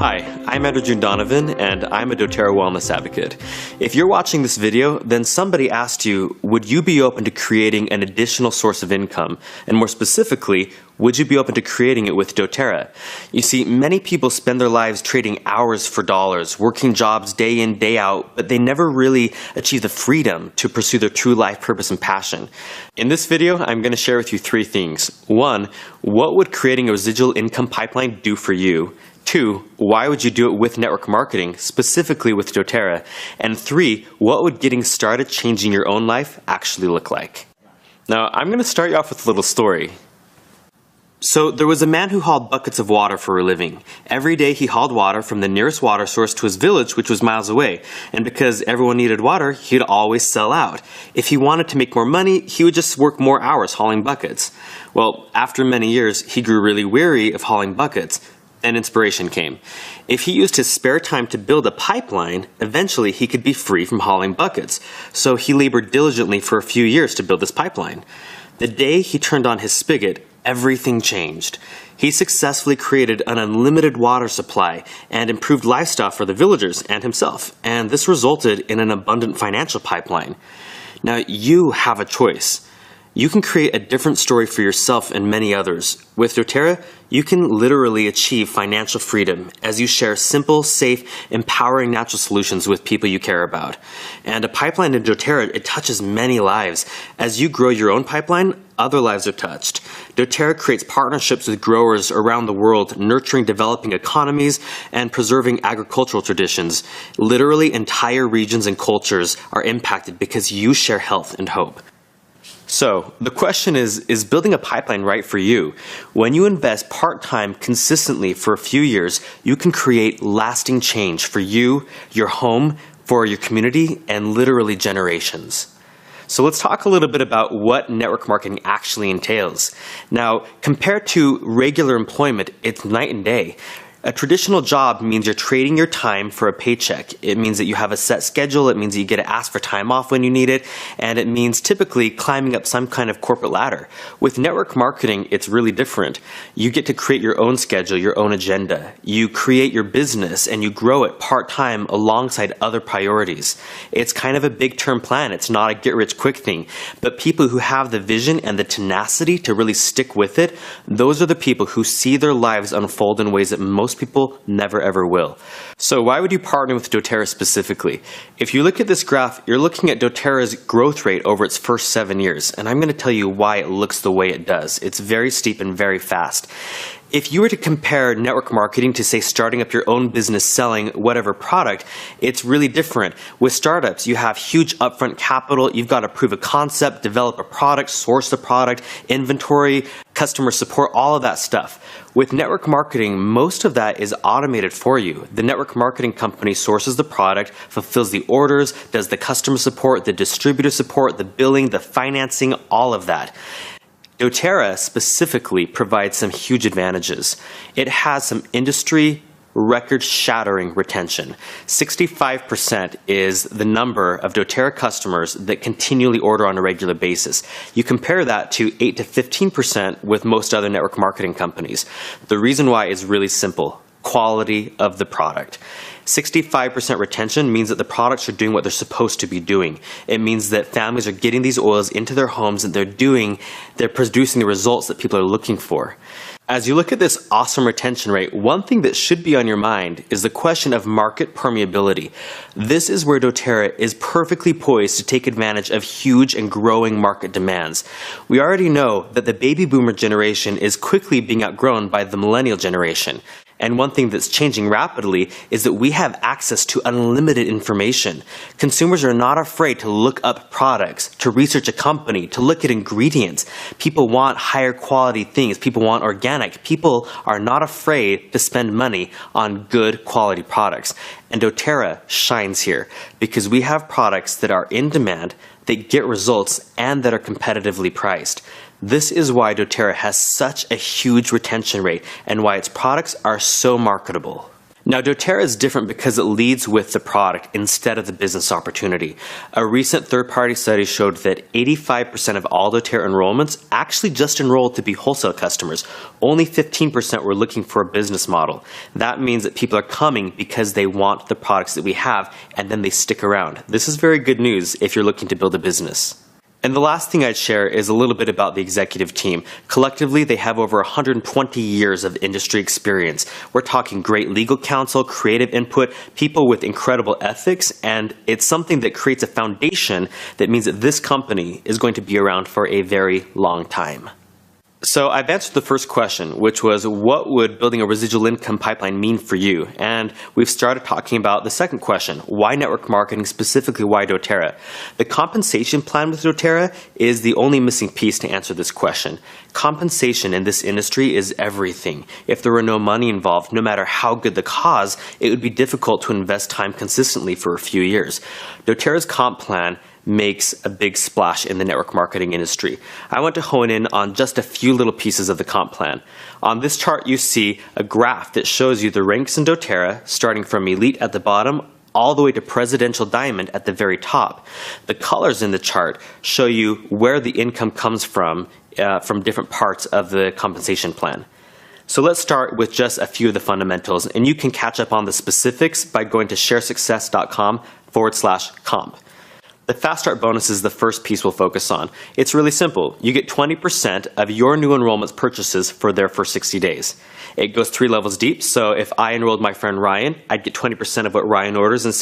Hi, I'm Andrew Donovan, and I'm a doTERRA wellness advocate. If you're watching this video, then somebody asked you, would you be open to creating an additional source of income? And more specifically, would you be open to creating it with doTERRA? You see, many people spend their lives trading hours for dollars, working jobs day in, day out, but they never really achieve the freedom to pursue their true life purpose and passion. In this video, I'm going to share with you three things. One, what would creating a residual income pipeline do for you? Two, why would you do it with network marketing, specifically with doTERRA? And three, what would getting started changing your own life actually look like? Now, I'm going to start you off with a little story. So there was a man who hauled buckets of water for a living. Every day he hauled water from the nearest water source to his village, which was miles away. And because everyone needed water, he'd always sell out. If he wanted to make more money, he would just work more hours hauling buckets. Well, after many years, he grew really weary of hauling buckets. Then inspiration came. If he used his spare time to build a pipeline, eventually he could be free from hauling buckets. So he labored diligently for a few years to build this pipeline. The day he turned on his spigot, everything changed. He successfully created an unlimited water supply and improved lifestyle for the villagers and himself. And this resulted in an abundant financial pipeline. Now you have a choice. You can create a different story for yourself and many others. With doTERRA, you can literally achieve financial freedom as you share simple, safe, empowering natural solutions with people you care about. And a pipeline in doTERRA, it touches many lives. As you grow your own pipeline, other lives are touched. doTERRA creates partnerships with growers around the world, nurturing developing economies and preserving agricultural traditions. Literally, entire regions and cultures are impacted because you share health and hope. So the question is building a pipeline right for you? When you invest part-time consistently for a few years, you can create lasting change for you, your home, for your community, and literally generations. So let's talk a little bit about what network marketing actually entails. Now, compared to regular employment, it's night and day. A traditional job means you're trading your time for a paycheck. It means that you have a set schedule. It means that you get to ask for time off when you need it. And it means typically climbing up some kind of corporate ladder. With network marketing, it's really different. You get to create your own schedule, your own agenda. You create your business and you grow it part-time alongside other priorities. It's kind of a big-term plan. It's not a get-rich-quick thing. But people who have the vision and the tenacity to really stick with it, those are the people who see their lives unfold in ways that most people never ever will. So why would you partner with doTERRA specifically? If you look at this graph, you're looking at doTERRA's growth rate over its first 7 years, and I'm going to tell you why it looks the way it does. It's very steep and very fast. If you were to compare network marketing to, say, starting up your own business selling whatever product, it's really different. With startups, you have huge upfront capital. You've got to prove a concept, develop a product, source the product, inventory, customer support, all of that stuff. With network marketing, most of that is automated for you. The network marketing company sources the product, fulfills the orders, does the customer support, the distributor support, the billing, the financing, all of that. doTERRA specifically provides some huge advantages. It has some industry record-shattering retention. 65% is the number of doTERRA customers that continually order on a regular basis. You compare that to 8 to 15% with most other network marketing companies. The reason why is really simple: quality of the product. 65% retention means that the products are doing what they're supposed to be doing. It means that families are getting these oils into their homes and they're producing the results that people are looking for. As you look at this awesome retention rate, one thing that should be on your mind is the question of market permeability. This is where doTERRA is perfectly poised to take advantage of huge and growing market demands. We already know that the baby boomer generation is quickly being outgrown by the millennial generation. And one thing that's changing rapidly is that we have access to unlimited information. Consumers are not afraid to look up products, to research a company, to look at ingredients. People want higher quality things. People want organic. People are not afraid to spend money on good quality products. And doTERRA shines here because we have products that are in demand, that get results, and that are competitively priced. This is why doTERRA has such a huge retention rate and why its products are so marketable. Now, doTERRA is different because it leads with the product instead of the business opportunity. A recent third-party study showed that 85% of all doTERRA enrollments actually just enrolled to be wholesale customers. Only 15% were looking for a business model. That means that people are coming because they want the products that we have, and then they stick around. This is very good news if you're looking to build a business. And the last thing I'd share is a little bit about the executive team. Collectively, they have over 120 years of industry experience. We're talking great legal counsel, creative input, people with incredible ethics, and it's something that creates a foundation that means that this company is going to be around for a very long time. So I've answered the first question, which was what would building a residual income pipeline mean for you? And we've started talking about the second question, why network marketing, specifically why doTERRA? The compensation plan with doTERRA is the only missing piece to answer this question. Compensation in this industry is everything. If there were no money involved, no matter how good the cause, it would be difficult to invest time consistently for a few years. doTERRA's comp plan makes a big splash in the network marketing industry. I want to hone in on just a few little pieces of the comp plan. On this chart, you see a graph that shows you the ranks in doTERRA, starting from Elite at the bottom all the way to Presidential Diamond at the very top. The colors in the chart show you where the income comes from different parts of the compensation plan. So let's start with just a few of the fundamentals, and you can catch up on the specifics by going to sharesuccess.com/comp. The Fast Start bonus is the first piece we'll focus on. It's really simple. You get 20% of your new enrollments purchases for their first 60 days. It goes 3 levels deep, so if I enrolled my friend Ryan, I'd get 20% of what Ryan orders in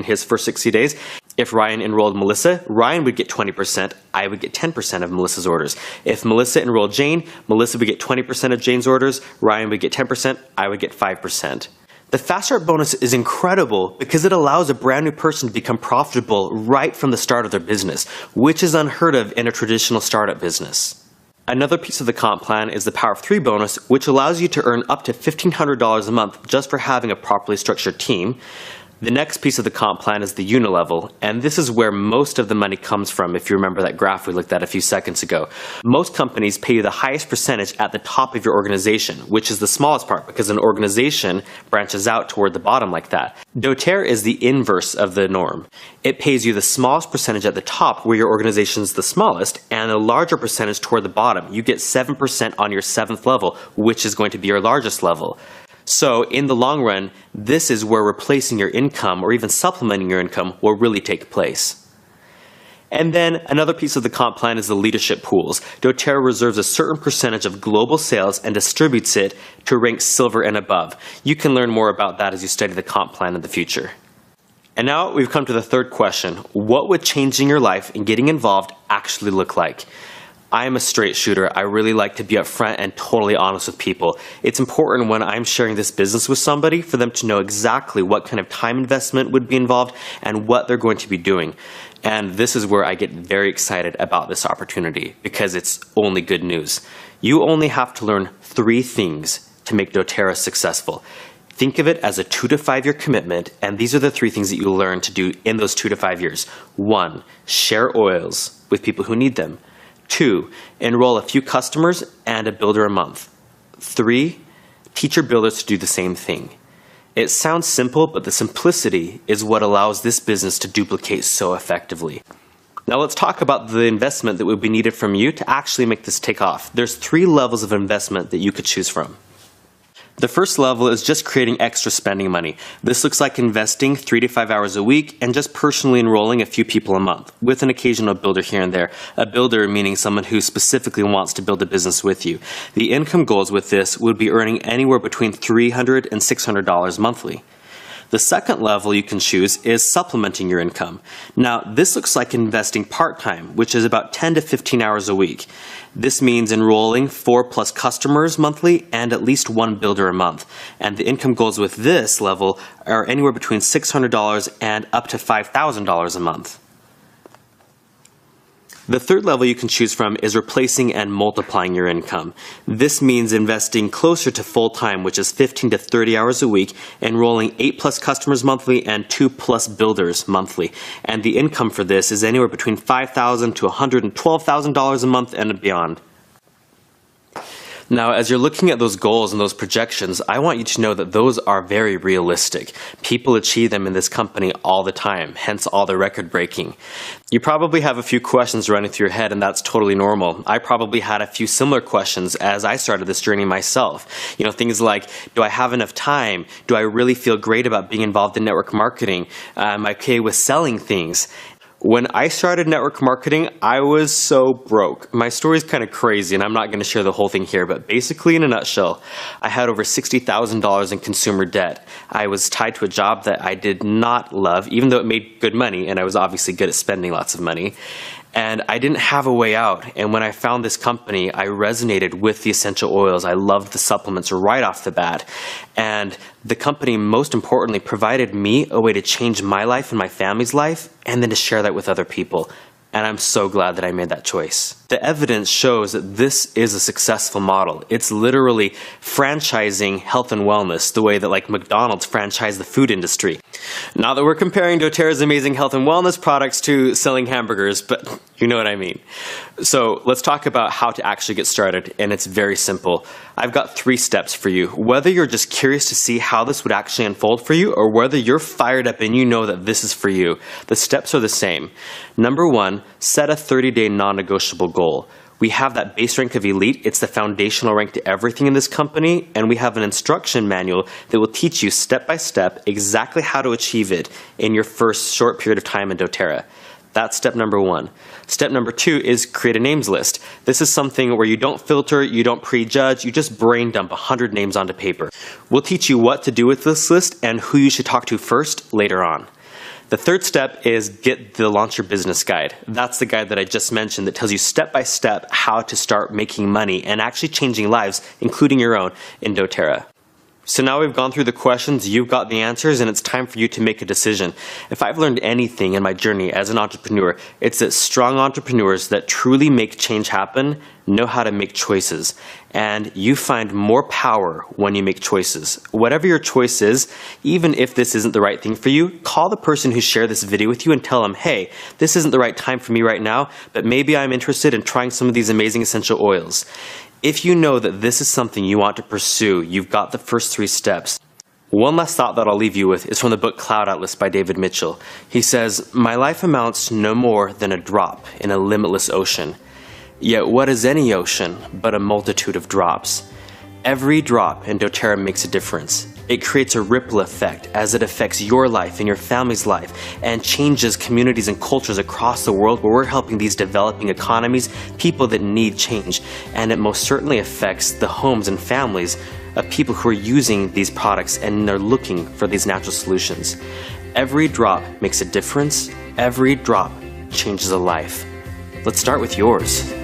his first 60 days. If Ryan enrolled Melissa, Ryan would get 20%, I would get 10% of Melissa's orders. If Melissa enrolled Jane, Melissa would get 20% of Jane's orders, Ryan would get 10%, I would get 5%. The Fast Start bonus is incredible because it allows a brand new person to become profitable right from the start of their business, which is unheard of in a traditional startup business. Another piece of the comp plan is the Power of 3 bonus, which allows you to earn up to $1,500 a month just for having a properly structured team. The next piece of the comp plan is the unilevel, and this is where most of the money comes from if you remember that graph we looked at a few seconds ago. Most companies pay you the highest percentage at the top of your organization, which is the smallest part because an organization branches out toward the bottom like that. doTERRA is the inverse of the norm. It pays you the smallest percentage at the top where your organization is the smallest and a larger percentage toward the bottom. You get 7% on your 7th level, which is going to be your largest level. So in the long run, this is where replacing your income or even supplementing your income will really take place. And then another piece of the comp plan is the leadership pools. doTERRA reserves a certain percentage of global sales and distributes it to rank silver and above. You can learn more about that as you study the comp plan in the future. And now we've come to the third question. What would changing your life and getting involved actually look like? I am a straight shooter. I really like to be upfront and totally honest with people. It's important when I'm sharing this business with somebody for them to know exactly what kind of time investment would be involved and what they're going to be doing. And this is where I get very excited about this opportunity because it's only good news. You only have to learn 3 things to make doTERRA successful. Think of it as a 2 to 5 year commitment, and these are the 3 things that you learn to do in those 2 to 5 years. 1, share oils with people who need them. 2, enroll a few customers and a builder a month. 3, teach your builders to do the same thing. It sounds simple, but the simplicity is what allows this business to duplicate so effectively. Now let's talk about the investment that would be needed from you to actually make this take off. There's 3 levels of investment that you could choose from. The first level is just creating extra spending money. This looks like investing 3 to 5 hours a week and just personally enrolling a few people a month, with an occasional builder here and there. A builder meaning someone who specifically wants to build a business with you. The income goals with this would be earning anywhere between $300 and $600 monthly. The second level you can choose is supplementing your income. Now, this looks like investing part-time, which is about 10 to 15 hours a week. This means enrolling 4+ customers monthly and at least 1 builder a month. And the income goals with this level are anywhere between $600 and up to $5,000 a month. The third level you can choose from is replacing and multiplying your income. This means investing closer to full-time, which is 15 to 30 hours a week, enrolling 8+ customers monthly and 2+ builders monthly. And the income for this is anywhere between $5,000 to $112,000 a month and beyond. Now, as you're looking at those goals and those projections, I want you to know that those are very realistic. People achieve them in this company all the time, hence all the record breaking. You probably have a few questions running through your head, and that's totally normal. I probably had a few similar questions as I started this journey myself. You know, things like, do I have enough time? Do I really feel great about being involved in network marketing? Am I okay with selling things? When I started network marketing, I was so broke. My story is kind of crazy, and I'm not going to share the whole thing here, but basically in a nutshell, I had over $60,000 in consumer debt. I was tied to a job that I did not love, even though it made good money, and I was obviously good at spending lots of money. And I didn't have a way out. And when I found this company, I resonated with the essential oils. I loved the supplements right off the bat. And the company, most importantly, provided me a way to change my life and my family's life, and then to share that with other people. And I'm so glad that I made that choice. The evidence shows that this is a successful model. It's literally franchising health and wellness the way that like McDonald's franchised the food industry. Not that we're comparing doTERRA's amazing health and wellness products to selling hamburgers, but you know what I mean. So let's talk about how to actually get started, and it's very simple. I've got 3 steps for you. Whether you're just curious to see how this would actually unfold for you, or whether you're fired up and you know that this is for you, the steps are the same. Number 1, set a 30-day non-negotiable goal. We have that base rank of elite. It's the foundational rank to everything in this company, and we have an instruction manual that will teach you step by step exactly how to achieve it in your first short period of time in doTERRA. That's step number 1. Step number 2 is create a names list. This is something where you don't filter, you don't prejudge, you just brain dump 100 names onto paper. We'll teach you what to do with this list and who you should talk to first later on. The third step is get the Launch Your Business guide. That's the guide that I just mentioned that tells you step by step how to start making money and actually changing lives, including your own, in doTERRA. So now we've gone through the questions, you've got the answers, and it's time for you to make a decision. If I've learned anything in my journey as an entrepreneur, it's that strong entrepreneurs that truly make change happen know how to make choices. And you find more power when you make choices. Whatever your choice is, even if this isn't the right thing for you, call the person who shared this video with you and tell them, hey, this isn't the right time for me right now, but maybe I'm interested in trying some of these amazing essential oils. If you know that this is something you want to pursue, you've got the first 3 steps. One last thought that I'll leave you with is from the book Cloud Atlas by David Mitchell. He says, "My life amounts to no more than a drop in a limitless ocean. Yet what is any ocean but a multitude of drops? Every drop in doTERRA makes a difference. It creates a ripple effect as it affects your life and your family's life and changes communities and cultures across the world where we're helping these developing economies, people that need change. And it most certainly affects the homes and families of people who are using these products and they're looking for these natural solutions. Every drop makes a difference. Every drop changes a life. Let's start with yours."